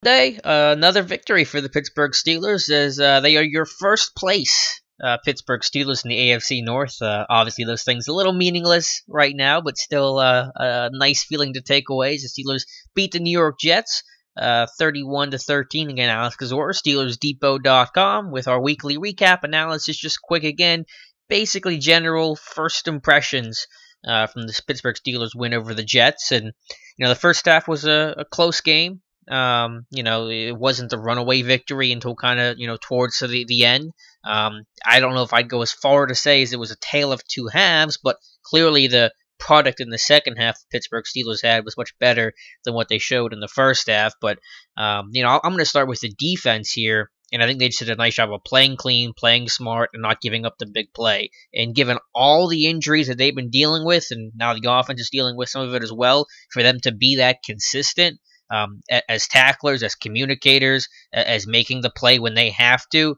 Day, another victory for the Pittsburgh Steelers as they are your first place Pittsburgh Steelers in the AFC North. Obviously, those things a little meaningless right now, but still a nice feeling to take away. As the Steelers beat the New York Jets 31-13 again. Alex Kozora, SteelersDepot.com with our weekly recap analysis. Just quick again, basically general first impressions from the Pittsburgh Steelers win over the Jets, and the first half was a close game. It wasn't a runaway victory until kind of, towards the end. I don't know if I'd go as far to say as it was a tale of two halves, but clearly the product in the second half the Pittsburgh Steelers had was much better than what they showed in the first half. But, I'm going to start with the defense here. And I think they just did a nice job of playing clean, playing smart, and not giving up the big play. And given all the injuries that they've been dealing with, and now the offense is dealing with some of it as well, for them to be that consistent, as tacklers, as communicators, as making the play when they have to,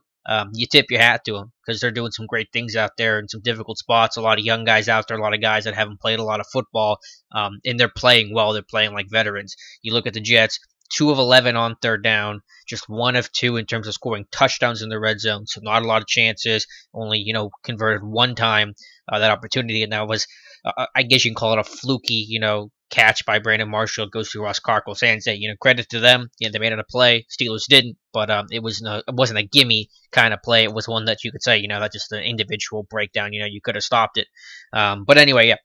you tip your hat to them because they're doing some great things out there in some difficult spots. A lot of young guys out there, a lot of guys that haven't played a lot of football, and they're playing well. They're playing like veterans. You look at the Jets, 2 of 11 on third down, just 1 of 2 in terms of scoring touchdowns in the red zone. So not a lot of chances, only, converted one time that opportunity, and that was, I guess you can call it a fluky, catch by Brandon Marshall. It goes through Ross Carkle's hands. Credit to them. They made it a play. Steelers didn't, but it wasn't a gimme kind of play. It was one that you could say, that's just an individual breakdown. You could have stopped it. But anyway, yeah,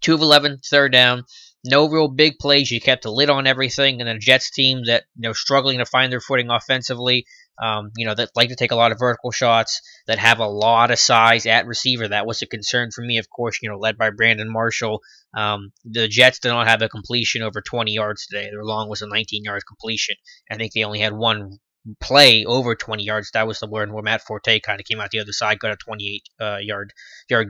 2 of 11, third down. No real big plays. You kept a lid on everything. And then a Jets team that, struggling to find their footing offensively, that like to take a lot of vertical shots, that have a lot of size at receiver. That was a concern for me, of course, led by Brandon Marshall. The Jets did not have a completion over 20 yards today. Their long was a 19-yard completion. I think they only had one play over 20 yards. That was the one where Matt Forte kind of came out the other side, got a 28 yard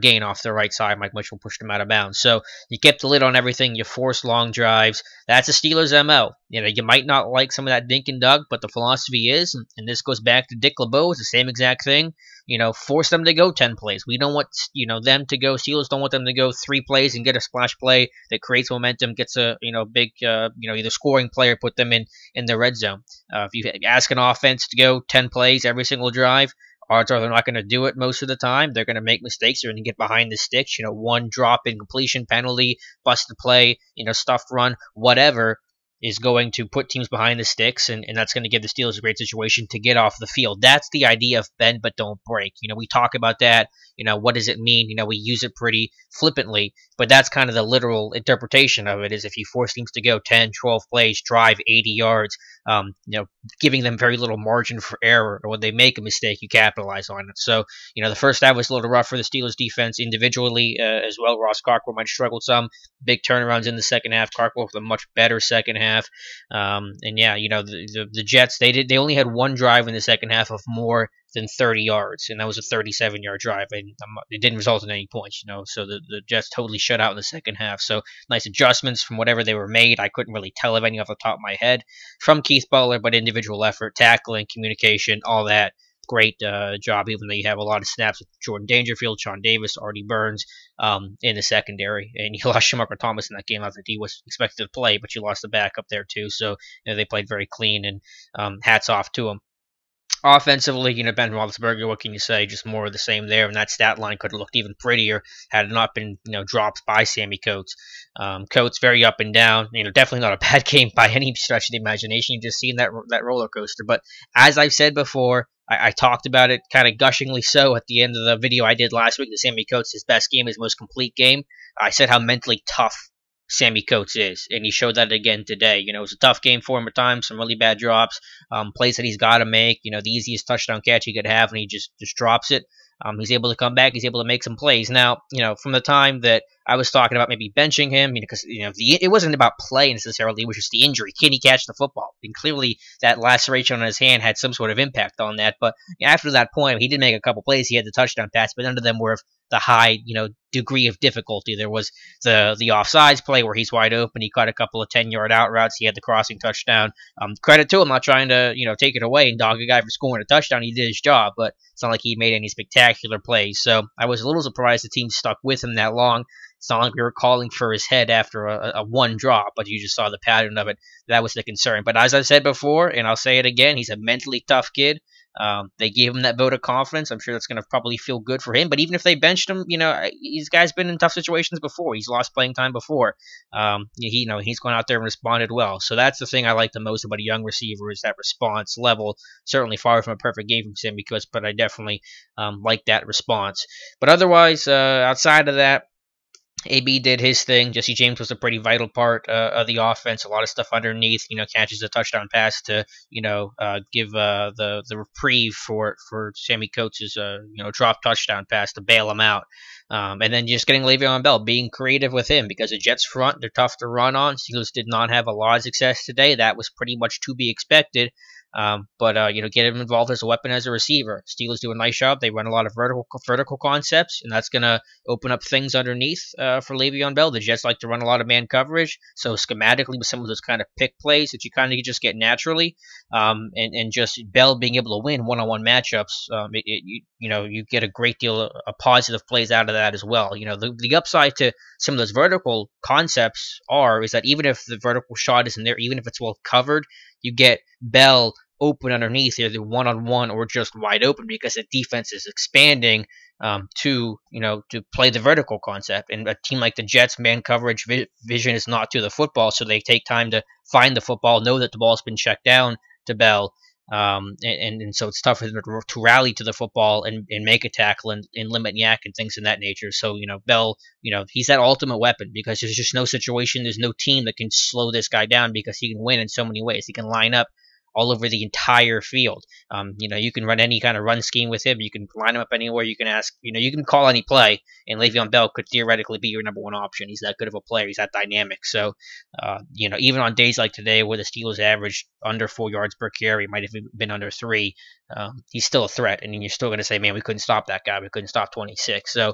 gain off the right side. Mike Mitchell pushed him out of bounds. So you kept the lid on everything. You forced long drives. That's a Steelers MO. You might not like some of that dink and dunk, but the philosophy is, and this goes back to Dick LeBeau, it's the same exact thing. Force them to go 10 plays. We don't want, them to go, Steelers don't want them to go 3 plays and get a splash play that creates momentum, gets a, big, either scoring play or put them in the red zone. If you ask an offense to go 10 plays every single drive, odds are they're not going to do it most of the time. They're going to make mistakes. They're going to get behind the sticks. One drop in completion, penalty, busted play, stuffed run, whatever is going to put teams behind the sticks, and that's going to give the Steelers a great situation to get off the field. That's the idea of bend but don't break. We talk about that. What does it mean? We use it pretty flippantly, but that's kind of the literal interpretation of it, is if you force teams to go 10, 12 plays, drive 80 yards, giving them very little margin for error, or when they make a mistake, you capitalize on it. So, the first half was a little rough for the Steelers defense individually as well. Ross Carkle might have struggled some. Big turnarounds in the second half. Carkle with a much better second half. And yeah, the Jets, they only had one drive in the second half of more than 30 yards, and that was a 37-yard drive, and it didn't result in any points, so the Jets totally shut out in the second half. So nice adjustments from whatever they were made. I couldn't really tell of any off the top of my head from Keith Butler, but individual effort, tackling, communication, all that. Great job, even though you have a lot of snaps with Jordan Dangerfield, Sean Davis, Artie Burns in the secondary. And you lost Schumacher Thomas in that game. I think he was expected to play, but you lost the backup there too. So they played very clean, and hats off to them. Offensively, Ben Roethlisberger, what can you say? Just more of the same there, and that stat line could have looked even prettier had it not been, dropped by Sammy Coates. Coates very up and down. Definitely not a bad game by any stretch of the imagination. You've just seen that roller coaster. But as I've said before, I talked about it kind of gushingly so at the end of the video I did last week. That Sammy Coates, his best game, his most complete game. I said how mentally tough Sammy Coates is, and he showed that again today. It was a tough game for him at times, some really bad drops, plays that he's got to make, the easiest touchdown catch he could have, and he just drops it. He's able to come back, he's able to make some plays. Now, from the time that I was talking about maybe benching him, because it wasn't about play necessarily, it was just the injury. Can he catch the football? And clearly that laceration on his hand had some sort of impact on that. But after that point, he did make a couple plays. He had the touchdown pass, but none of them were of the high, degree of difficulty. There was the offsides play where he's wide open. He caught a couple of 10-yard out routes. He had the crossing touchdown. Credit to him, not trying to, take it away and dog a guy for scoring a touchdown. He did his job, but it's not like he made any spectacular plays. So I was a little surprised the team stuck with him that long. It's not like we were calling for his head after a one drop, but you just saw the pattern of it. That was the concern. But as I said before, and I'll say it again, he's a mentally tough kid. They gave him that vote of confidence. I'm sure that's going to probably feel good for him. But even if they benched him, these guys been in tough situations before. He's lost playing time before. He's gone out there and responded well. So that's the thing I like the most about a young receiver is that response level. Certainly far from a perfect game from him, but I definitely like that response. But otherwise, outside of that, AB did his thing. Jesse James was a pretty vital part of the offense. A lot of stuff underneath, catches a touchdown pass to, give the reprieve for Sammy Coates' drop touchdown pass to bail him out. And then just getting Le'Veon Bell, being creative with him because the Jets front, they're tough to run on. Steelers did not have a lot of success today. That was pretty much to be expected. But get him involved as a weapon as a receiver. Steelers do a nice job. They run a lot of vertical concepts, and that's going to open up things underneath for Le'Veon Bell. The Jets like to run a lot of man coverage, so schematically with some of those kind of pick plays that you kind of just get naturally, and just Bell being able to win one-on-one matchups, you get a great deal of positive plays out of that as well. The upside to some of those vertical concepts is that even if the vertical shot isn't there, even if it's well covered, you get Bell open underneath, either one-on-one or just wide open because the defense is expanding to play the vertical concept. And a team like the Jets, man coverage vision is not to the football, so they take time to find the football, know that the ball's been checked down to Bell, and so it's tough for them to rally to the football and make a tackle and limit yak and things in that nature. So Bell, he's that ultimate weapon because there's just no situation, there's no team that can slow this guy down because he can win in so many ways. He can line up all over the entire field. You can run any kind of run scheme with him. You can line him up anywhere. You can you can call any play, and Le'Veon Bell could theoretically be your number one option. He's that good of a player. He's that dynamic. So, even on days like today where the Steelers average under 4 yards per carry, might have been under 3, he's still a threat. And you're still going to say, man, we couldn't stop that guy. We couldn't stop 26. So,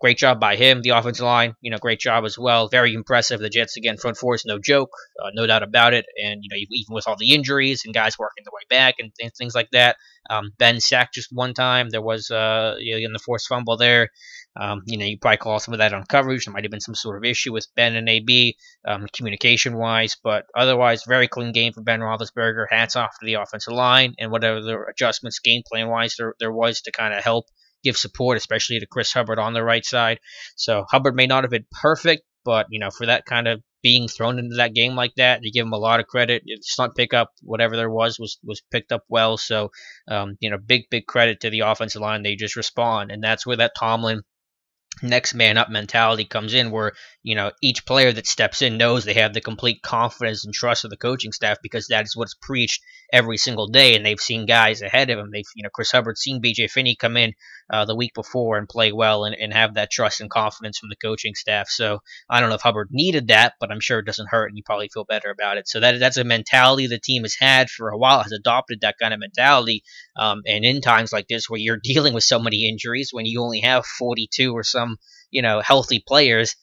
great job by him. The offensive line, great job as well. Very impressive. The Jets, again, front four is no joke, no doubt about it. And, even with all the injuries and guys working their way back and things like that, Ben sacked just one time. There was, in the forced fumble there. You probably call some of that on coverage. There might have been some sort of issue with Ben and AB, communication-wise. But otherwise, very clean game for Ben Roethlisberger. Hats off to the offensive line and whatever the adjustments game plan-wise there was to kind of help give support, especially to Chris Hubbard on the right side. So Hubbard may not have been perfect, but for that kind of being thrown into that game like that, you give him a lot of credit. Stunt pickup, whatever there was picked up well. So big credit to the offensive line. They just respond, and that's where that Tomlin next man up mentality comes in, where each player that steps in knows they have the complete confidence and trust of the coaching staff because that is what's preached every single day, and they've seen guys ahead of him. They've Chris Hubbard's seen BJ Finney come in the week before and play well and have that trust and confidence from the coaching staff. So I don't know if Hubbard needed that, but I'm sure it doesn't hurt, and you probably feel better about it. So that's a mentality the team has had for a while, has adopted that kind of mentality. And in times like this where you're dealing with so many injuries, when you only have 42 or some healthy players,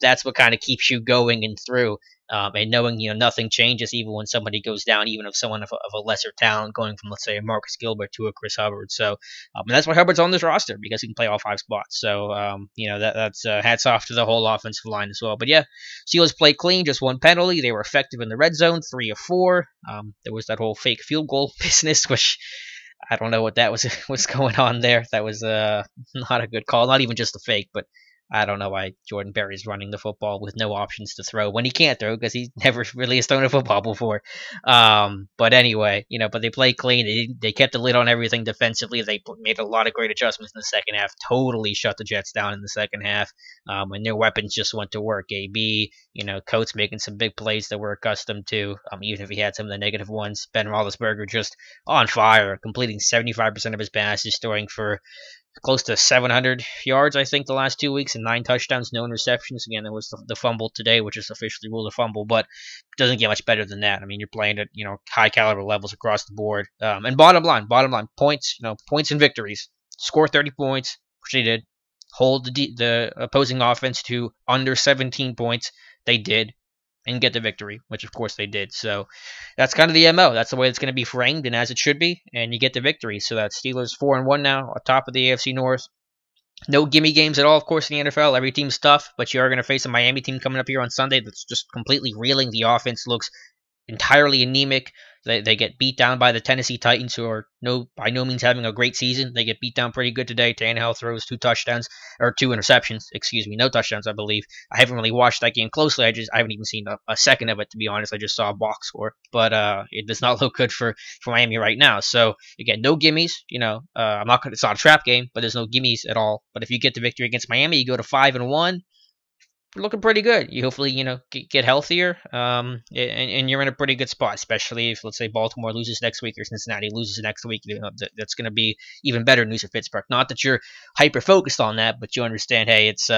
that's what kind of keeps you going and through. And knowing nothing changes even when somebody goes down, even if someone of a lesser talent going from, let's say, a Marcus Gilbert to a Chris Hubbard. So and that's why Hubbard's on this roster, because he can play all 5 spots. So that's hats off to the whole offensive line as well. But yeah, Steelers played clean, just 1 penalty. They were effective in the red zone, 3 of 4. There was that whole fake field goal business, which I don't know what that was going on there. That was not a good call. Not even just a fake, but I don't know why Jordan Berry's running the football with no options to throw when he can't throw because he never really has thrown a football before. But anyway, but they played clean. They kept the lid on everything defensively. They made a lot of great adjustments in the second half. Totally shut the Jets down in the second half. And their weapons just went to work. AB, Coates making some big plays that we're accustomed to. Even if he had some of the negative ones. Ben Roethlisberger just on fire, completing 75% of his passes, throwing for close to 700 yards, I think, the last 2 weeks, and 9 touchdowns, no interceptions. Again, there was the fumble today, which is officially ruled a fumble, but it doesn't get much better than that. I mean, you're playing at high caliber levels across the board. And bottom line, points, points and victories. Score 30 points, which they did. Hold the opposing offense to under 17 points. They did. And get the victory, which of course they did. So that's kind of the MO. That's the way it's going to be framed, and as it should be. And you get the victory. So that's Steelers 4-1 now, atop of the AFC North. No gimme games at all, of course, in the NFL. Every team's tough, but you are going to face a Miami team coming up here on Sunday that's just completely reeling. The offense looks entirely anemic. They get beat down by the Tennessee Titans, who are by no means having a great season. They get beat down pretty good today. Tannehill throws 2 touchdowns, or 2 interceptions, excuse me, no touchdowns, I believe. I haven't really watched that game closely. I haven't even seen a second of it, to be honest. I just saw a box score, but it does not look good for Miami right now. So again, no gimmies. I'm not gonna. It's not a trap game, but there's no gimmies at all. But if you get the victory against Miami, you go to 5-1. Looking pretty good. You hopefully get healthier, and you're in a pretty good spot. Especially if, let's say, Baltimore loses next week or Cincinnati loses next week, that's going to be even better news for Pittsburgh. Not that you're hyper focused on that, but you understand. Hey, it's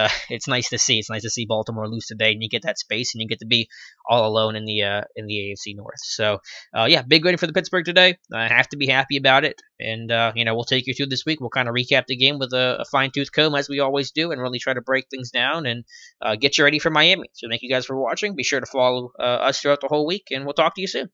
nice to see. It's nice to see Baltimore lose today, and you get that space, and you get to be all alone in the AFC North. So yeah, big win for the Pittsburgh today. I have to be happy about it, and we'll take you through this week. We'll kind of recap the game with a fine tooth comb as we always do, and really try to break things down and get you ready for Miami. So thank you guys for watching. Be sure to follow us throughout the whole week, and we'll talk to you soon.